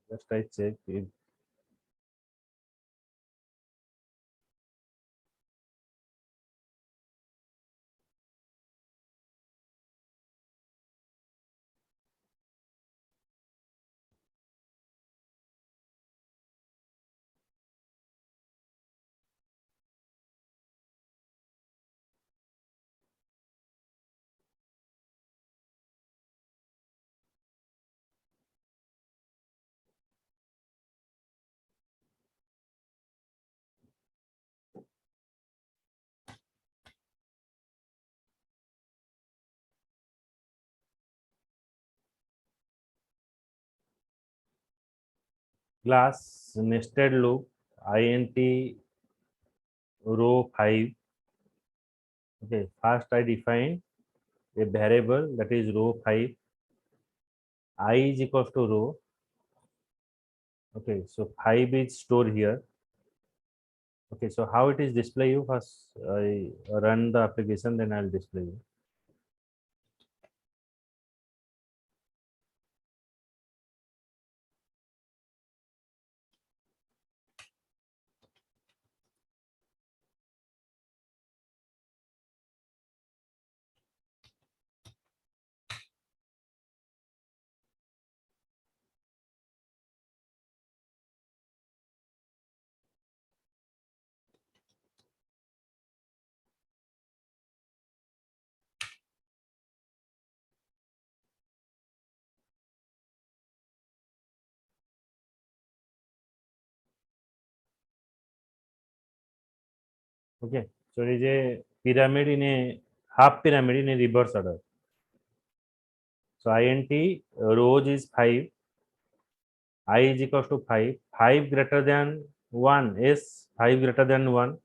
just I check if class nested loop int row 5. Okay, first I define a variable that is row 5. I is equals to row. Okay, so 5 is stored here. Okay, so how it is display you? First I run the application, then I'll display you. Okay, so it is a pyramid in a half pyramid in a reverse order. So int rows is 5, I is equals to 5, 5 greater than 1, yes, 5 greater than 1.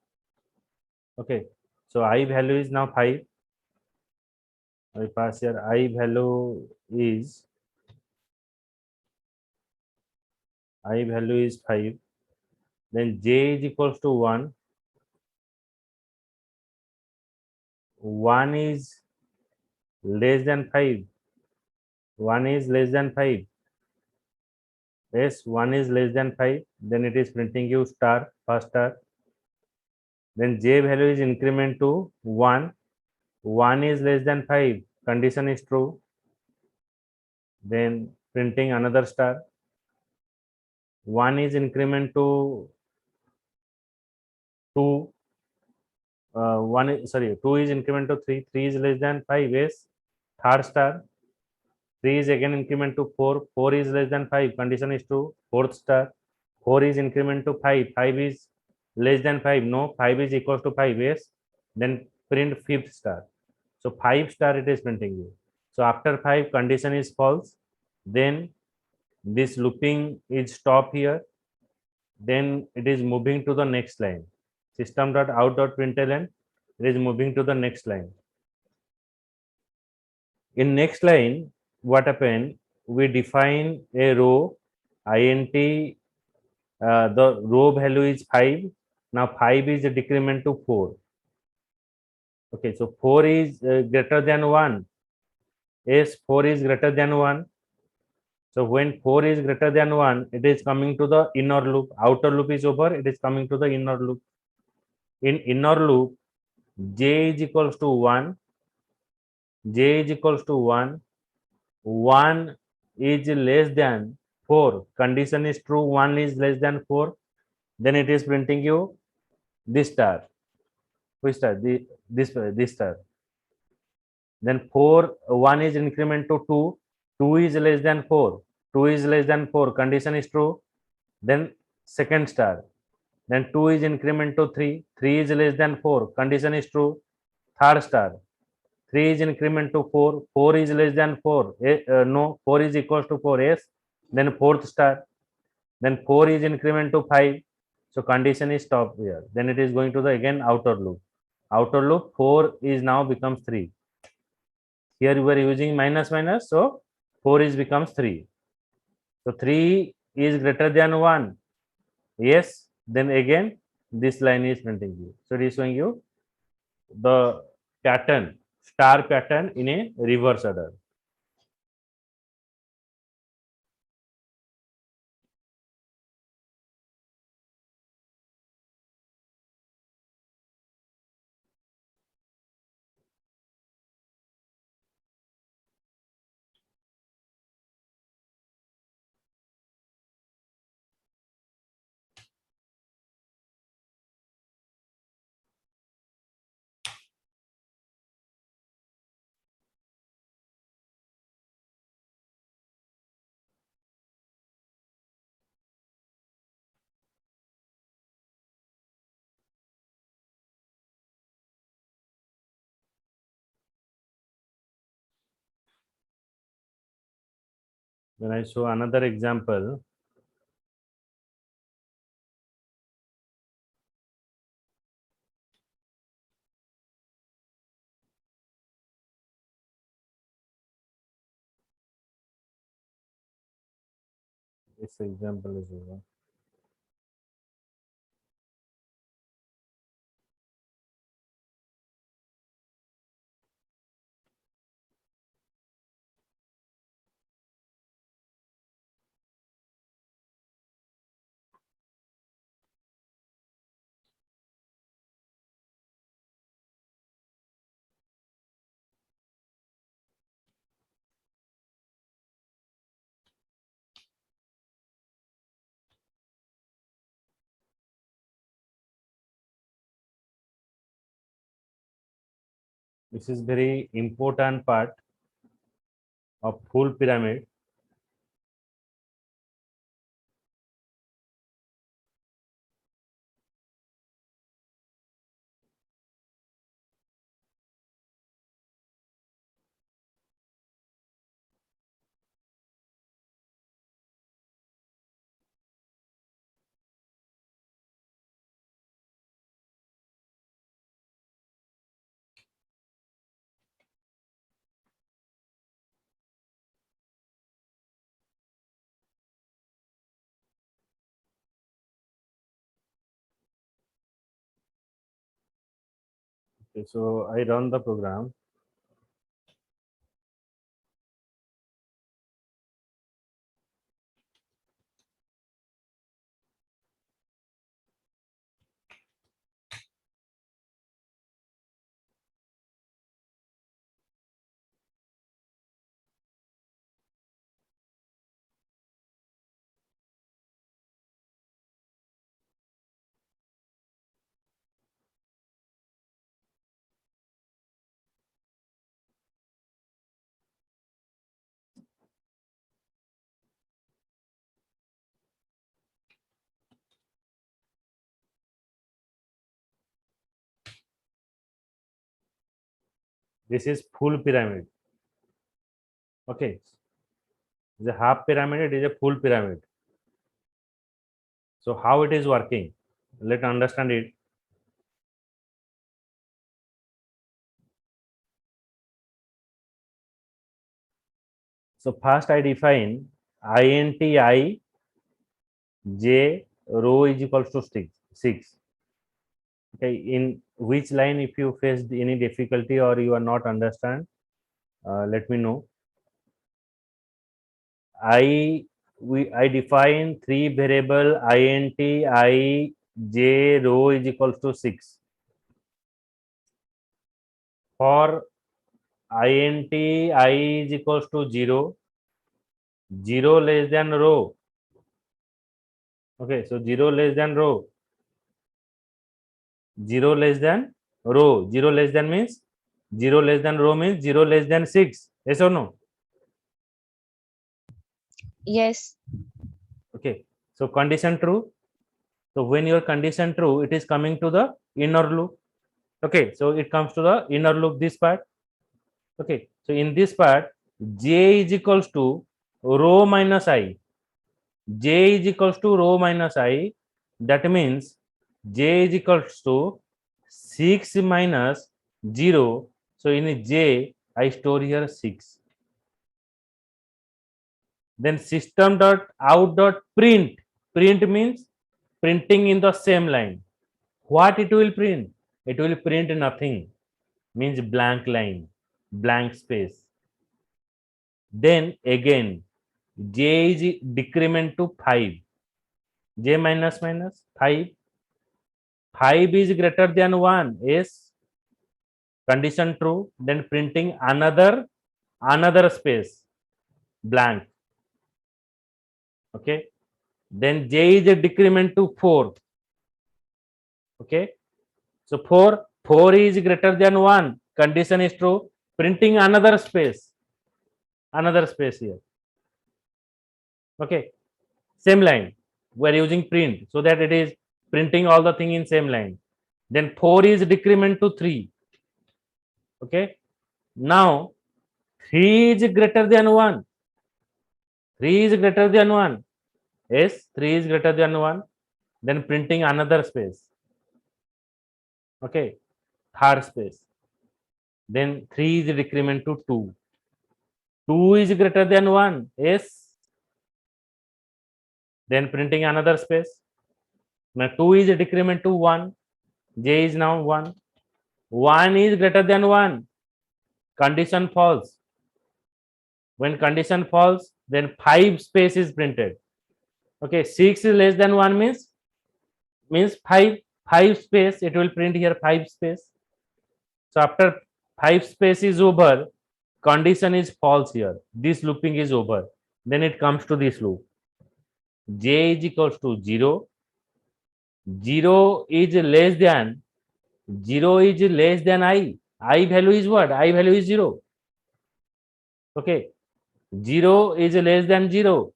Okay, so I value is now 5. I pass here I value is 5. Then j is equals to 1. 1 is less than 5. 1 is less than 5. Yes, 1 is less than 5. Then it is printing you star, first star. Then j value is increment to 1. 1 is less than 5. Condition is true. Then printing another star. 1 is increment to 2. 2 is increment to 3. 3 is less than 5. Yes, third star. 3 is again increment to 4. 4 is less than 5. Condition is true. Fourth star. 4 is increment to 5. 5 is less than 5. No, 5 is equals to 5. Yes. Then print fifth star. So 5 star it is printing you. So after 5 condition is false. Then this looping is stop here. Then it is moving to the next line. System.out.println, it is moving to the next line. In next line, what happened? We define a row int. The row value is 5. Now 5 is a decrement to 4. Okay, so 4 is greater than 1. Yes, 4 is greater than 1. So when 4 is greater than 1, it is coming to the inner loop. Outer loop is over, it is coming to the inner loop. In inner loop, j is equals to 1. J is equals to 1. 1 is less than 4. Condition is true, 1 is less than 4. Then it is printing you this star. Which star? This star. Then 4, 1 is increment to 2. 2 is less than 4. 2 is less than 4. Condition is true. Then second star. Then 2 is increment to 3. 3 is less than 4. Condition is true. Third star. 3 is increment to 4. 4 is less than 4. No, 4 is equals to 4. Yes. Then fourth star. Then 4 is increment to 5. So condition is stop here. Then it is going to the again outer loop. Outer loop 4 is now becomes 3. Here we are using minus minus, so 4 is becomes 3. So 3 is greater than 1. Yes, then again this line is printing you. So it is showing you the pattern, star pattern in a reverse order. When I show another example, this example is over. This is very important part of full pyramid. Okay, so I run the program. This is full pyramid. Okay, the half pyramid, it is a full pyramid. So how it is working? Let's understand it. So first I define int I j row is equals to 6. Okay, in which line if you faced any difficulty or you are not understand, let me know. I define three variable int I j row is equals to 6. For int I is equals to 0, 0 less than row. Okay, so 0 less than row, 0 less than row, 0 less than means 0 less than row means 0 less than 6. Yes or no? Yes. Okay, so condition true. So when your condition true, it is coming to the inner loop. Okay, so it comes to the inner loop, this part. Okay, so in this part, j is equals to row minus I. J is equals to row minus I. That means j is equals to 6 minus 0. So in j, I store here 6. Then system dot out dot print. Print means printing in the same line. What it will print? It will print nothing, means blank line, blank space. Then again, j is decrement to 5. J minus minus 5. 5 is greater than 1. Yes. Condition true. Then printing another space, blank. Okay. Then j is a decrement to 4. Okay. So 4 is greater than 1. Condition is true. Printing another space here. Okay. Same line. We are using print so that it is printing all the thing in same line. Then 4 is decrement to 3. Okay. Now 3 is greater than 1. 3 is greater than 1. Yes, 3 is greater than 1. Then printing another space. Okay, third space. Then 3 is decrement to 2. 2 is greater than 1. Yes. Then printing another space. Now 2 is decrement to 1. J is now 1. 1 is greater than 1. Condition false. When condition false, then 5 space is printed. Okay, 6 is less than 1 means 5 space, it will print here 5 space. So after 5 space is over, condition is false here. This looping is over. Then it comes to this loop. J is equals to 0. 0 is less than 0 is less than I. I value is what? I value is 0. Okay. 0 is less than 0.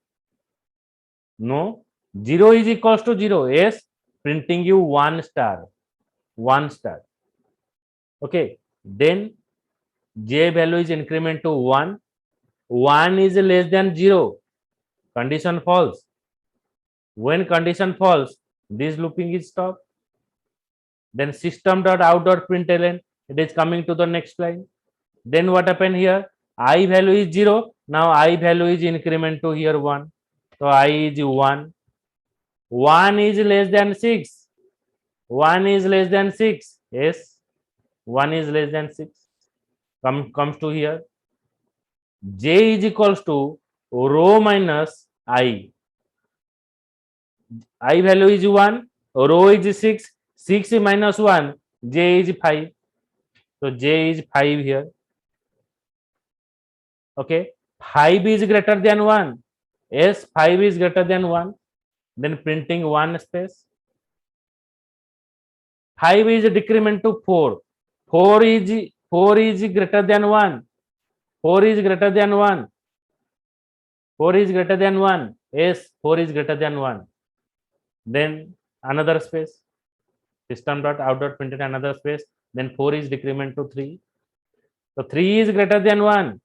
No. 0 is equals to 0. Yes. Printing you 1 star. 1 star. Okay. Then J value is increment to 1. 1 is less than 0. Condition false. When condition false, this looping is stopped. Then system.out.println, it is coming to the next line. Then what happened here? I value is 0. Now I value is increment to here 1. So I is 1. 1 is less than 6. 1 is less than 6. Yes. 1 is less than 6. Comes to here. J is equals to row minus I. I value is 1. Row is 6. 6 minus 1. J is 5. So J is 5 here. Okay. 5 is greater than 1. Yes, 5 is greater than 1. Then printing 1 space. 5 is decrement to 4. 4 is greater than 1. 4 is greater than 1. 4 is greater than 1. Yes, 4 is greater than 1. Then another space. System.out.println another space. Then 4 is decrement to 3. So 3 is greater than 1.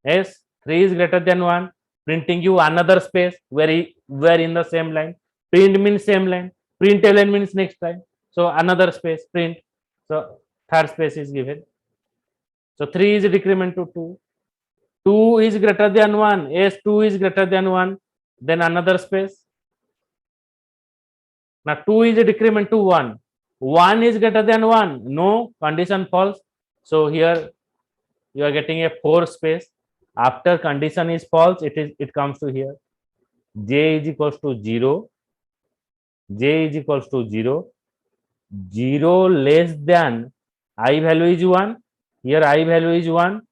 Yes, 3 is greater than 1. Printing you another space where in the same line. Print means same line. Print ln means next line. So another space, print. So third space is given. So 3 is decrement to 2. 2 is greater than 1. Yes, 2 is greater than 1. Then another space. Now 2 is a decrement to 1. 1 is greater than 1. No, condition false. So here you are getting a 4 space. After condition is false, it comes to here. J is equals to 0. J is equals to 0. 0 less than I value is 1. Here I value is 1.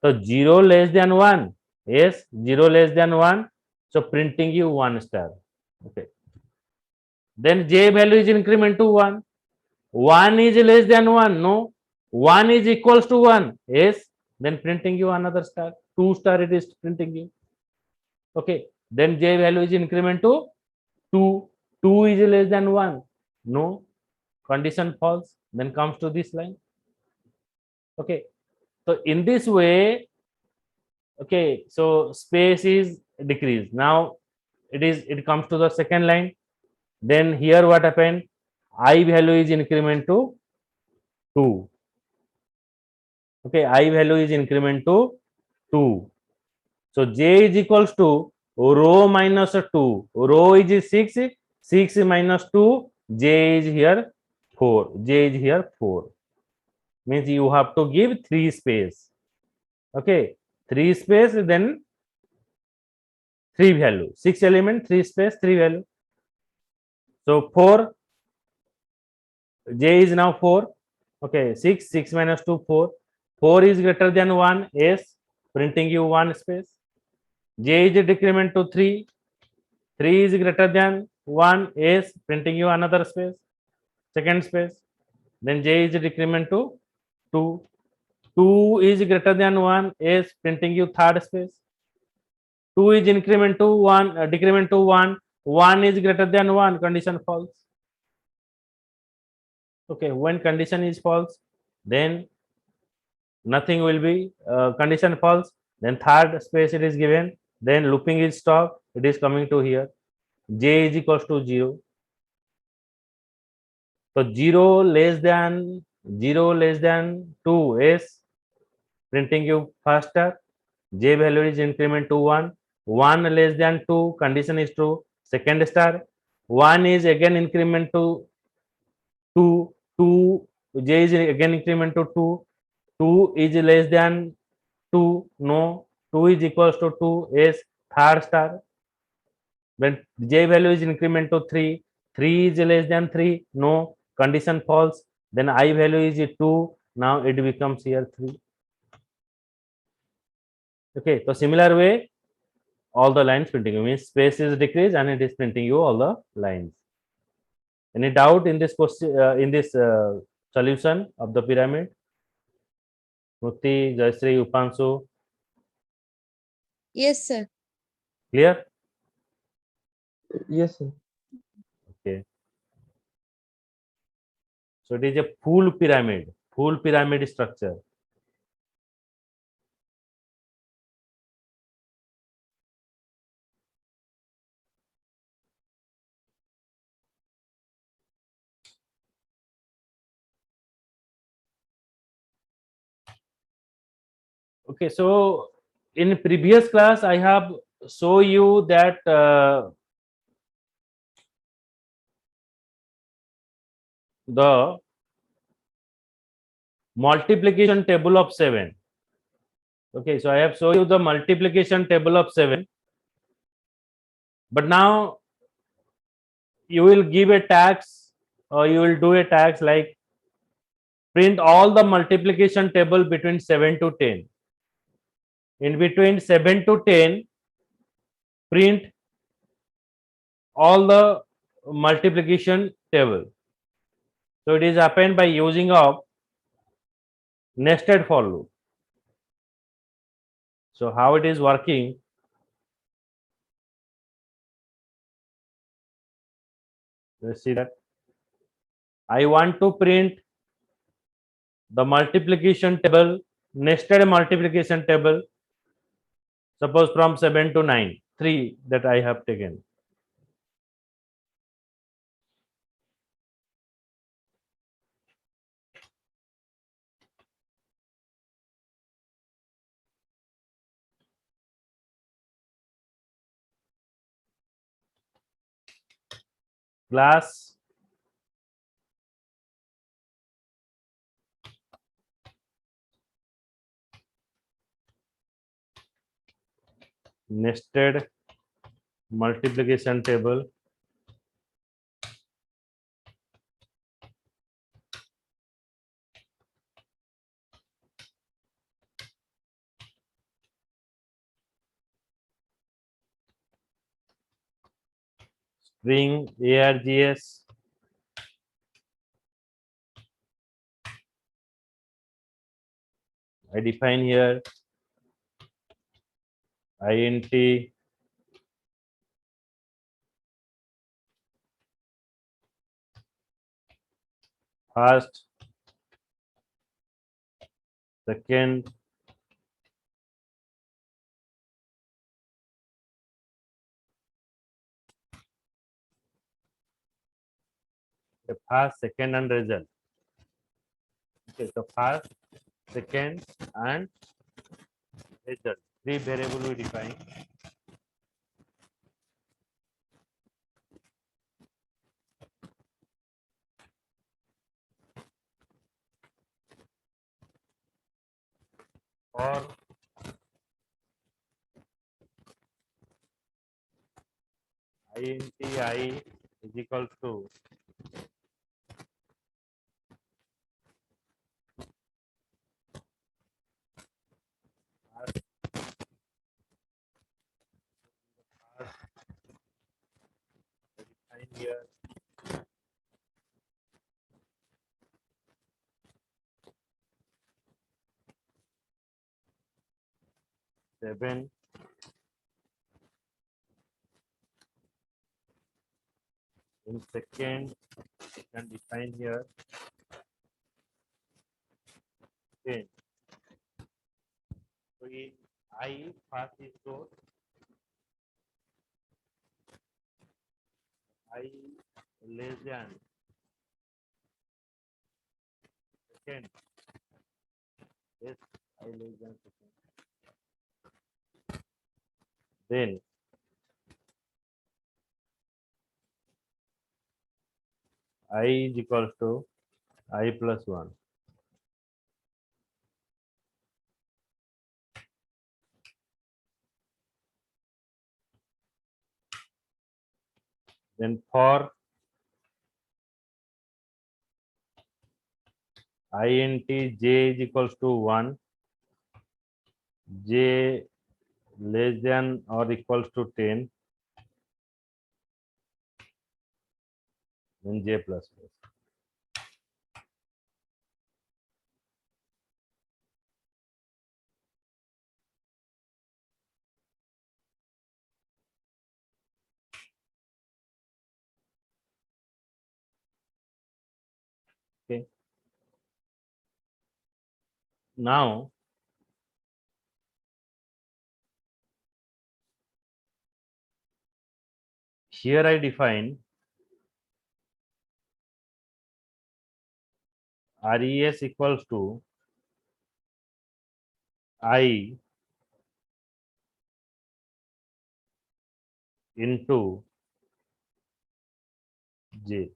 So 0 less than 1. Yes, 0 less than 1. So printing you 1 star. Okay. Then J value is increment to 1. 1 is less than 1. No. 1 is equals to 1. Yes. Then printing you another star. 2 star it is printing you. Okay. Then J value is increment to 2. 2 is less than 1. No. Condition false. Then comes to this line. Okay. So in this way, okay, so space is decreased. Now it comes to the second line. Then here what happened? I value is increment to 2. Okay, I value is increment to 2. So J is equals to row minus 2. Row is 6. 6 minus 2. J is here 4. J is here 4. Means you have to give 3 space. Okay, 3 space, then 3 value. 6 element, 3 space, 3 value. So 4. J is now 4. Okay, 6 minus 2, 4. 4 is greater than 1. Yes, printing you 1 space. J is a decrement to 3. 3 is greater than 1. Yes, printing you another space. Second space. Then J is a decrement to 2. 2 is greater than 1. Yes, printing you third space. 2 is increment to 1, decrement to 1. 1 is greater than 1. Condition false. Okay, when condition is false, then nothing will be condition false. Then third space it is given. Then looping is stop. It is coming to here. J is equals to 0. So 0 less than 2 is printing you faster. J value is increment to 1. 1 less than 2, condition is true. Second star. 1 is again increment to 2. 2, J is again increment to 2. 2 is less than 2. No. 2 is equals to 2 is third star. When J value is increment to 3, 3 is less than 3. No. Condition false. Then I value is 2. Now it becomes here 3. Okay. So similar way, all the lines printing you means space is decreased and it is printing you all the lines. Any doubt in this question, in this solution of the pyramid? Mukti, Jayashree, Upanshu, Yes, sir. clear? Yes, sir. Okay. So it is a full pyramid structure. Okay, so in previous class I have show you that the multiplication table of 7. Okay, so I have shown you the multiplication table of 7, but now you will give a tax or you will do a tax like print all the multiplication table between 7 to 10. In between 7 to 10, print all the multiplication table. So it is happened by using of nested for loop. So how it is working? Let's see that. I want to print the multiplication table, nested multiplication table, suppose from 7 to 9, 3 that I have taken. Class nested multiplication table string args I define here int first, second, the first, second, and result. Okay, so first, second, and result. Three variable we define. For int I is equal to first, define here seven, in second, you can define here 10. So in I first is stored I less than second. Yes, I less than second. Then I is equals to I plus 1. Then for int j is equals to 1, j less than or equals to 10, then j plus plus. Okay. Now here I define res equals to I into j.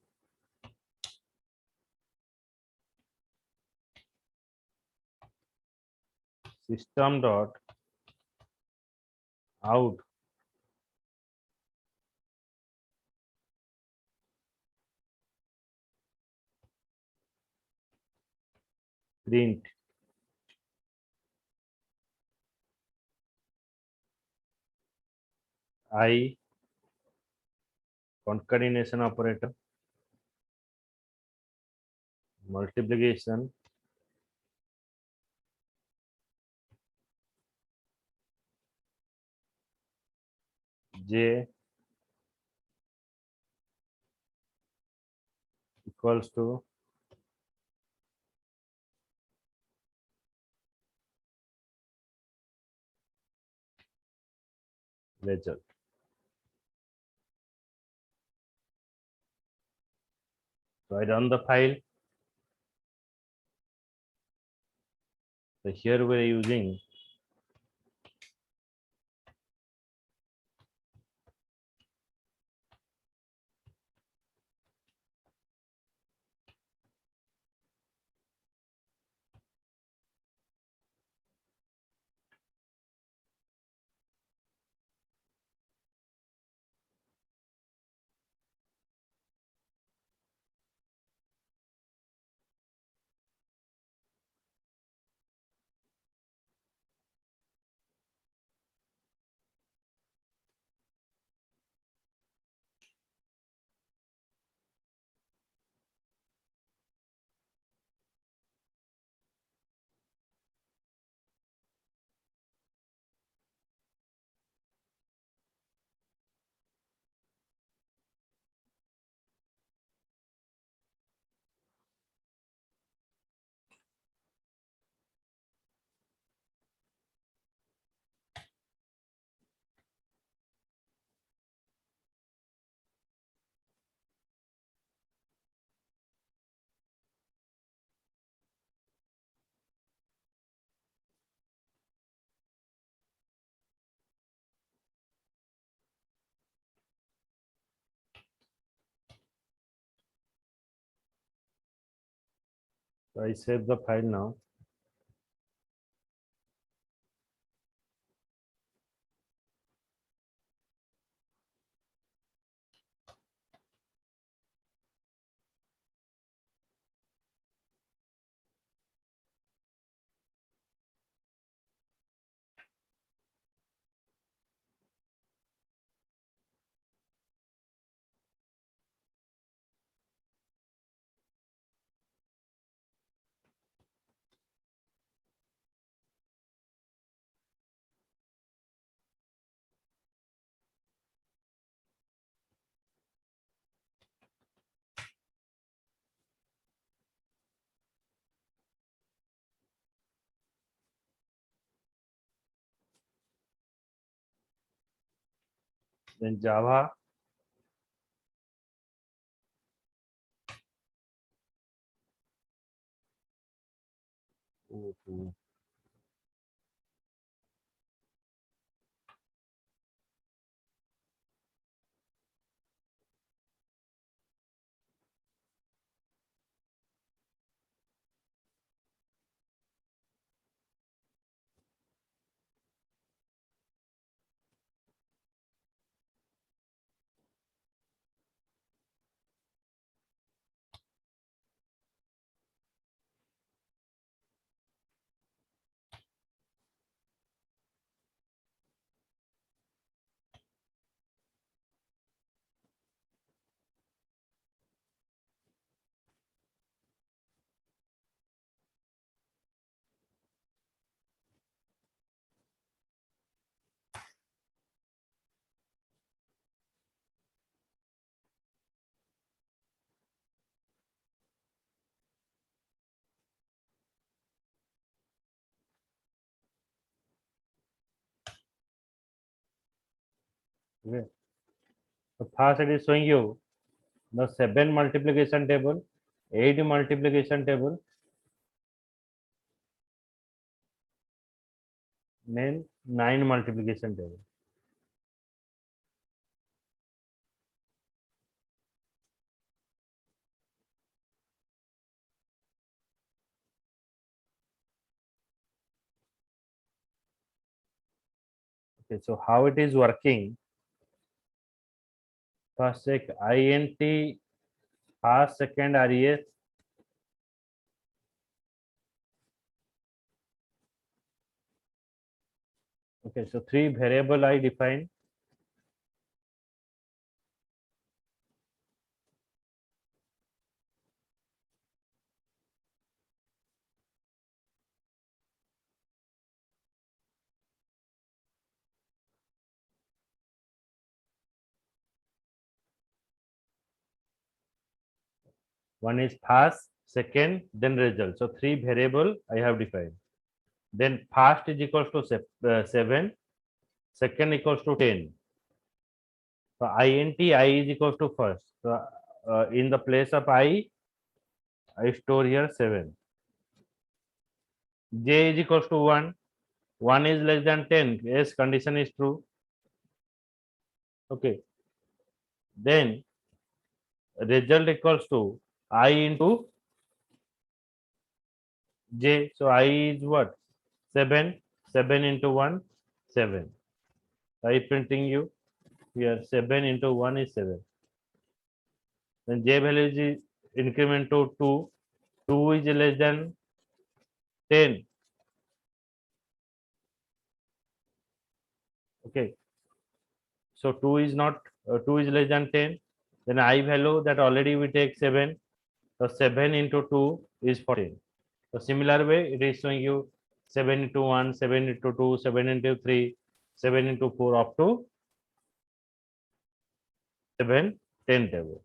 System dot out print I concatenation operator multiplication j equals to result. So I run the file. So here we are using so I save the file now. Then Java Oh, okay. So first it is showing you the 7 multiplication table, 8 multiplication table, then 9 multiplication table. Okay, so how it is working? First check INT, first, second RES. Okay, so 3 variable I define. One is first, second, then result. So 3 variable I have defined. Then first is equals to 7, second equals to 10. So INT I is equals to first. So in the place of I store here 7. J is equals to 1. 1 is less than 10. Yes, condition is true. Okay. Then result equals to I into J. So I is what? 7. 7 into 1, 7. I printing you here 7 into 1 is 7. Then J value is increment to 2. 2 is less than 10. Okay. So 2 is not 2 is less than 10. Then I value that already we take 7. So 7 into 2 is 14. So similar way it is showing you 7 into 1, 7 into 2, 7 into 3, 7 into 4 up to 7, 10 table.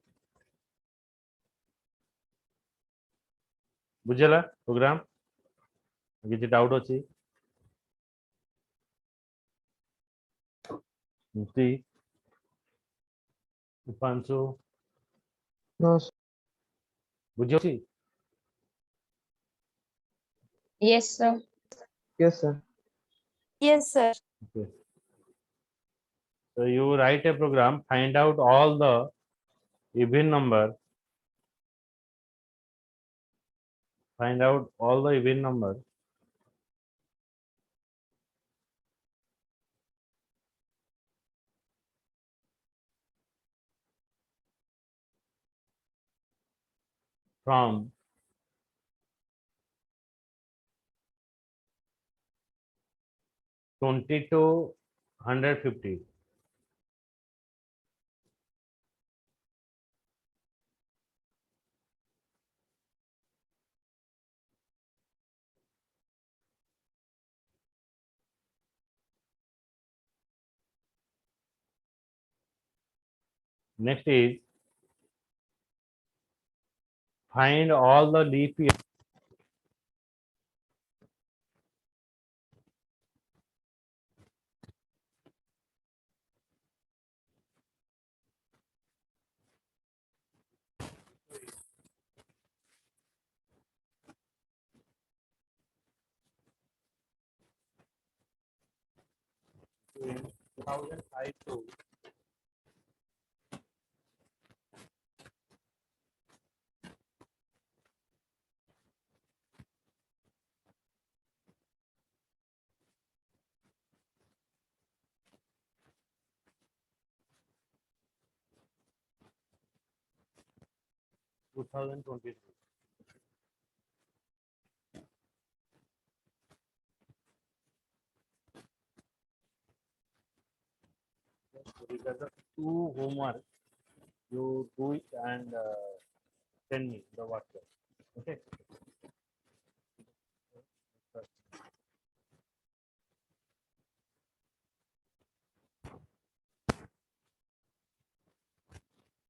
बुझेला programme किसी doubt अछि मुक्ति उपांशु No, sir. बुझियो छी Yes, sir. Yes, sir. Yes, sir. okay. So you write a program, find out all the even number, find out all the even number from 20 to 150. Next is find all the leap year. 2005 to 2023. So these are the two homework. You do it and send me the WhatsApp. Okay.